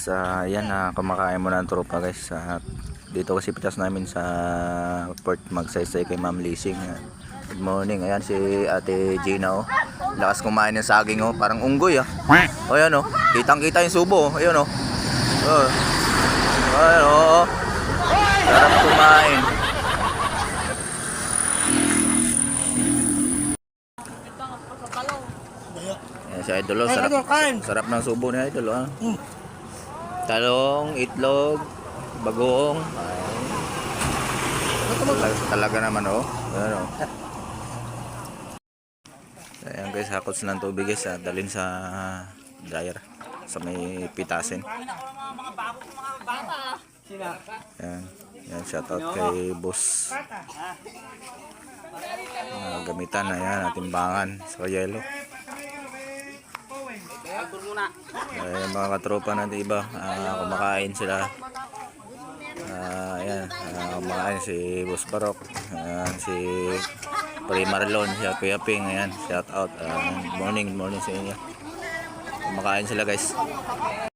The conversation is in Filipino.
guys, yan na kumakain muna ang tropa guys. Dito kasi pitas namin sa port magsaysay kay Ma'am Lising. Good morning. Ayan si Ate Gina oh. Lakas kumain ng saging oh, parang unggoy ah. O ayan oh, kitang-kita yung subo oh. Ayun oh. Oh. Ayan oh. Sarap kumain. Ayan si Idol oh, sarap ng subo ni Idol oh. Talong, itlog, bagoong. Talaga naman oh. Ayan oh. Ayan guys, hakots ng tubig guys, dalhin sa dryer sa may pitasin. Ayan, ayan shoutout kay boss. Gamitan na yan, timbangan sa yelo. Ayan mga katropa natin iba, kumakain sila. Ayan, kumakain si Boss Barok, ayan, si Pri Marlon, si Kuya Ping, ayan, shout out. Morning sa inyo. Kumakain sila guys.